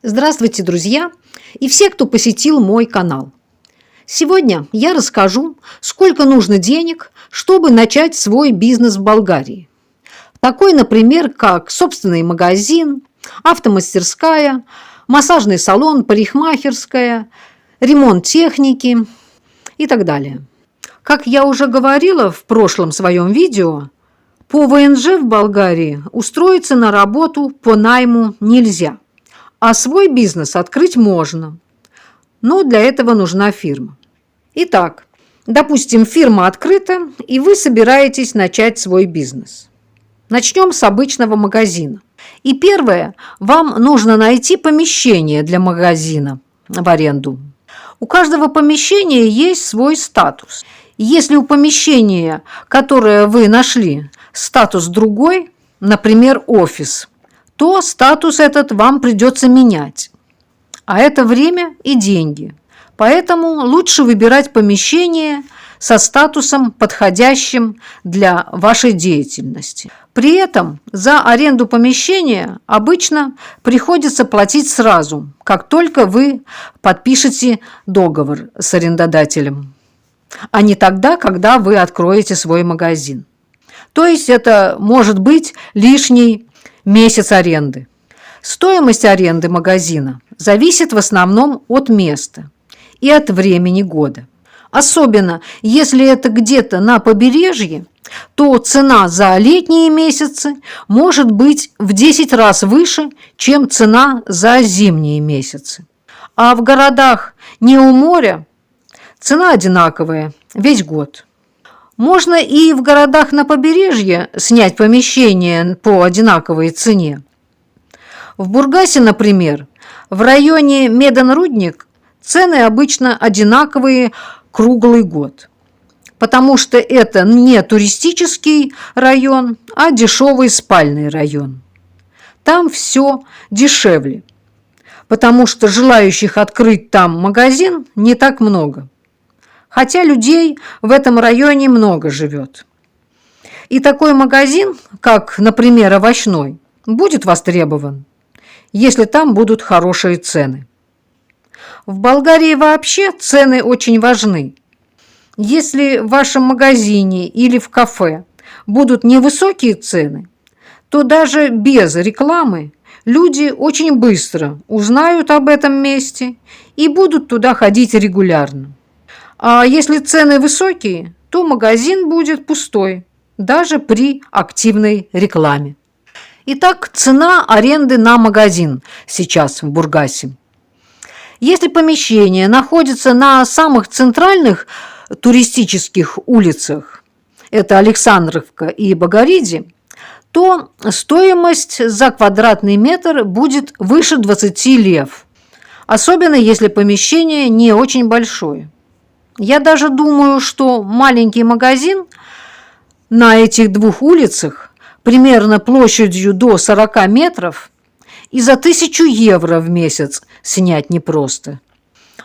Здравствуйте, друзья, и все, кто посетил мой канал. Сегодня я расскажу, сколько нужно денег, чтобы начать свой бизнес в Болгарии. Такой, например, как собственный магазин, автомастерская, массажный салон, парикмахерская, ремонт техники и так далее. Как я уже говорила в прошлом своем видео, по ВНЖ в Болгарии устроиться на работу по найму нельзя. А свой бизнес открыть можно, но для этого нужна фирма. Итак, допустим, фирма открыта, и вы собираетесь начать свой бизнес. Начнем с обычного магазина. И первое, вам нужно найти помещение для магазина в аренду. У каждого помещения есть свой статус. Если у помещения, которое вы нашли, статус другой, например, офис, то статус этот вам придется менять. А это время и деньги. Поэтому лучше выбирать помещение со статусом, подходящим для вашей деятельности. При этом за аренду помещения обычно приходится платить сразу, как только вы подпишете договор с арендодателем, а не тогда, когда вы откроете свой магазин. То есть это может быть лишний месяц аренды. Стоимость аренды магазина зависит в основном от места и от времени года. Особенно, если это где-то на побережье, то цена за летние месяцы может быть в 10 раз выше, чем цена за зимние месяцы. А в городах не у моря цена одинаковая весь год. Можно и в городах на побережье снять помещение по одинаковой цене. В Бургасе, например, в районе Меден-Рудник цены обычно одинаковые круглый год, потому что это не туристический район, а дешевый спальный район. Там все дешевле, потому что желающих открыть там магазин не так много. Хотя людей в этом районе много живет. И такой магазин, как, например, овощной, будет востребован, если там будут хорошие цены. В Болгарии вообще цены очень важны. Если в вашем магазине или в кафе будут невысокие цены, то даже без рекламы люди очень быстро узнают об этом месте и будут туда ходить регулярно. А если цены высокие, то магазин будет пустой, даже при активной рекламе. Итак, цена аренды на магазин сейчас в Бургасе. Если помещение находится на самых центральных туристических улицах, это Александровка и Богориди, то стоимость за квадратный метр будет выше 20 лев, особенно если помещение не очень большое. Я даже думаю, что маленький магазин на этих двух улицах, примерно площадью до 40 метров, и за 1000 евро в месяц снять непросто.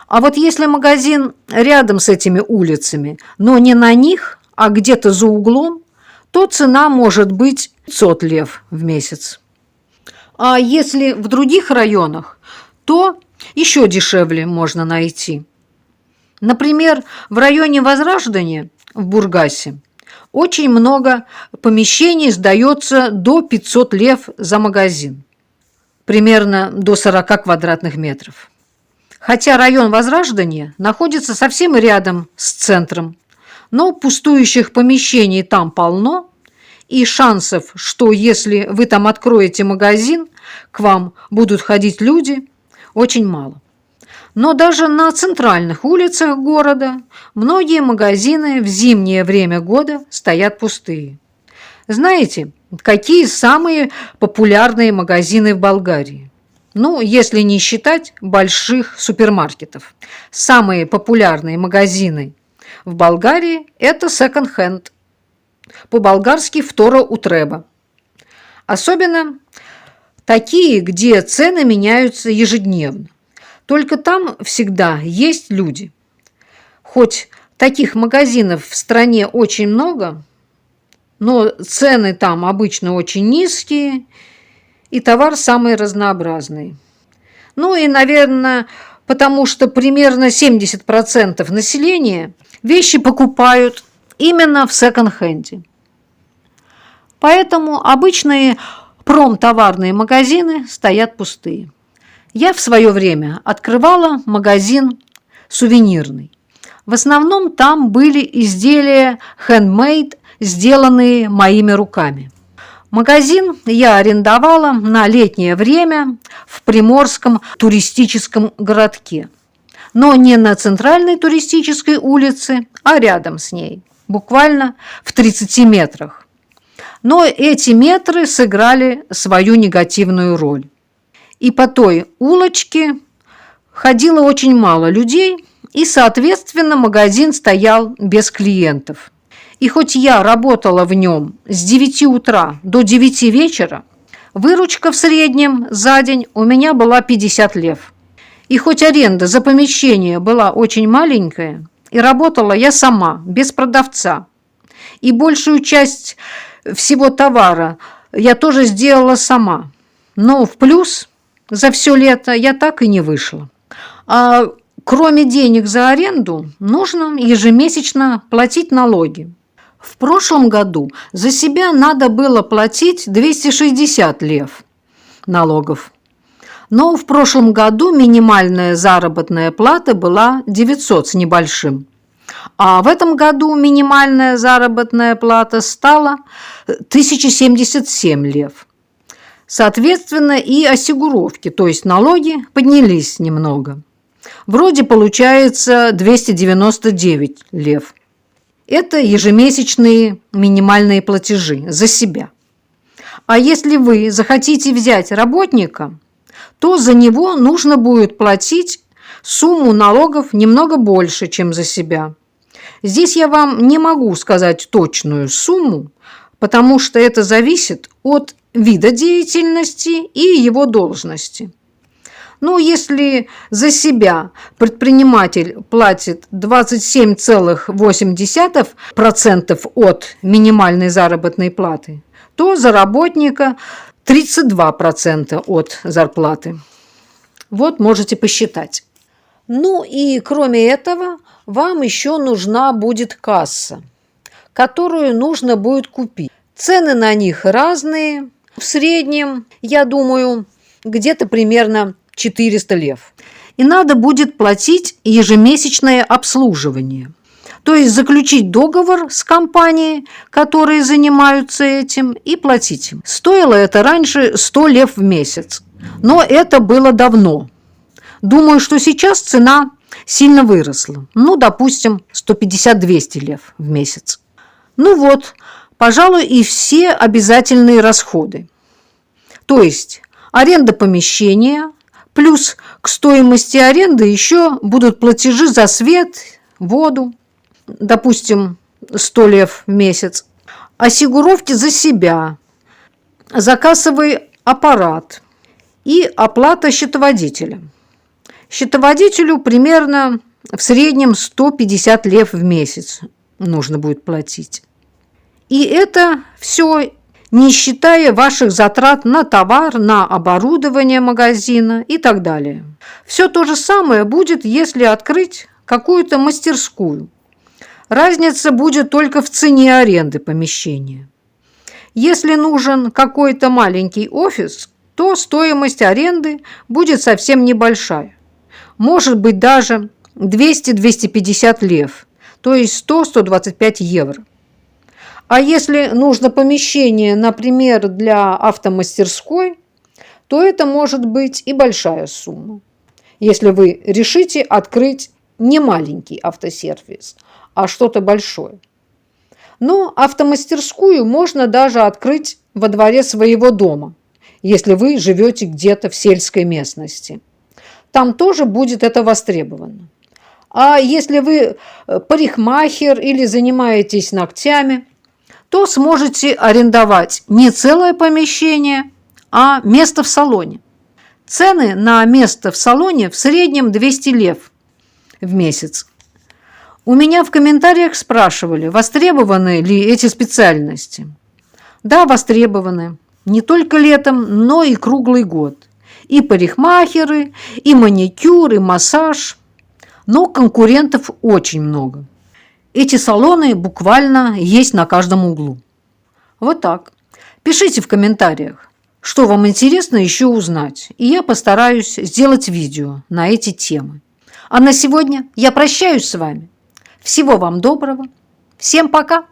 А вот если магазин рядом с этими улицами, но не на них, а где-то за углом, то цена может быть 500 лев в месяц. А если в других районах, то еще дешевле можно найти. Например, в районе Возрождения в Бургасе очень много помещений сдается до 500 лев за магазин, примерно до 40 квадратных метров. Хотя район Возрождения находится совсем рядом с центром, но пустующих помещений там полно, и шансов, что если вы там откроете магазин, к вам будут ходить люди, очень мало. Но даже на центральных улицах города многие магазины в зимнее время года стоят пустые. Знаете, какие самые популярные магазины в Болгарии? Ну, если не считать больших супермаркетов. Самые популярные магазины в Болгарии – это секонд-хенд. По-болгарски второутреба. Особенно такие, где цены меняются ежедневно. Только там всегда есть люди. Хоть таких магазинов в стране очень много, но цены там обычно очень низкие, и товар самый разнообразный. Ну и, наверное, потому что примерно 70% населения вещи покупают именно в секонд-хенде. Поэтому обычные промтоварные магазины стоят пустые. Я в свое время открывала магазин сувенирный. В основном там были изделия handmade, сделанные моими руками. Магазин я арендовала на летнее время в приморском туристическом городке. Но не на центральной туристической улице, а рядом с ней, буквально в 30 метрах. Но эти метры сыграли свою негативную роль. И по той улочке ходило очень мало людей, и, соответственно, магазин стоял без клиентов. И хоть я работала в нем с 9 утра до 9 вечера, выручка в среднем за день у меня была 50 лев. И хоть аренда за помещение была очень маленькая, и работала я сама, без продавца, и большую часть всего товара я тоже сделала сама, но в плюс за все лето я так и не вышла. А кроме денег за аренду, нужно ежемесячно платить налоги. В прошлом году за себя надо было платить 260 лев налогов. Но в прошлом году минимальная заработная плата была 900 с небольшим. А в этом году минимальная заработная плата стала 1077 лев. Соответственно, и осигуровки, то есть налоги, поднялись немного. Вроде получается 299 лев. Это ежемесячные минимальные платежи за себя. А если вы захотите взять работника, то за него нужно будет платить сумму налогов немного больше, чем за себя. Здесь я вам не могу сказать точную сумму, потому что это зависит от вида деятельности и его должности. Но если за себя предприниматель платит 27,8% от минимальной заработной платы, то за работника 32% от зарплаты. Вот можете посчитать. Ну и кроме этого, вам еще нужна будет касса, которую нужно будет купить. Цены на них разные. В среднем, я думаю, где-то примерно 400 лев. И надо будет платить ежемесячное обслуживание. То есть заключить договор с компанией, которые занимаются этим, и платить им. Стоило это раньше 100 лев в месяц. Но это было давно. Думаю, что сейчас цена сильно выросла. Ну, допустим, 150-200 лев в месяц. Ну вот, пожалуй, и все обязательные расходы. То есть аренда помещения, плюс к стоимости аренды еще будут платежи за свет, воду, допустим, 100 лев в месяц, осигуровки за себя, за кассовый аппарат и оплата счетоводителя. Счетоводителю примерно в среднем 150 лев в месяц нужно будет платить. И это все не считая ваших затрат на товар, на оборудование магазина и так далее. Все то же самое будет, если открыть какую-то мастерскую. Разница будет только в цене аренды помещения. Если нужен какой-то маленький офис, то стоимость аренды будет совсем небольшая. Может быть даже 200-250 лев, то есть 100-125 евро. А если нужно помещение, например, для автомастерской, то это может быть и большая сумма. Если вы решите открыть не маленький автосервис, а что-то большое. Но автомастерскую можно даже открыть во дворе своего дома, если вы живете где-то в сельской местности. Там тоже будет это востребовано. А если вы парикмахер или занимаетесь ногтями, то сможете арендовать не целое помещение, а место в салоне. Цены на место в салоне в среднем 200 лев в месяц. У меня в комментариях спрашивали, востребованы ли эти специальности. Да, востребованы. Не только летом, но и круглый год. И парикмахеры, и маникюр, и массаж. Но конкурентов очень много. Эти салоны буквально есть на каждом углу. Вот так. Пишите в комментариях, что вам интересно еще узнать, и я постараюсь сделать видео на эти темы. А на сегодня я прощаюсь с вами. Всего вам доброго. Всем пока!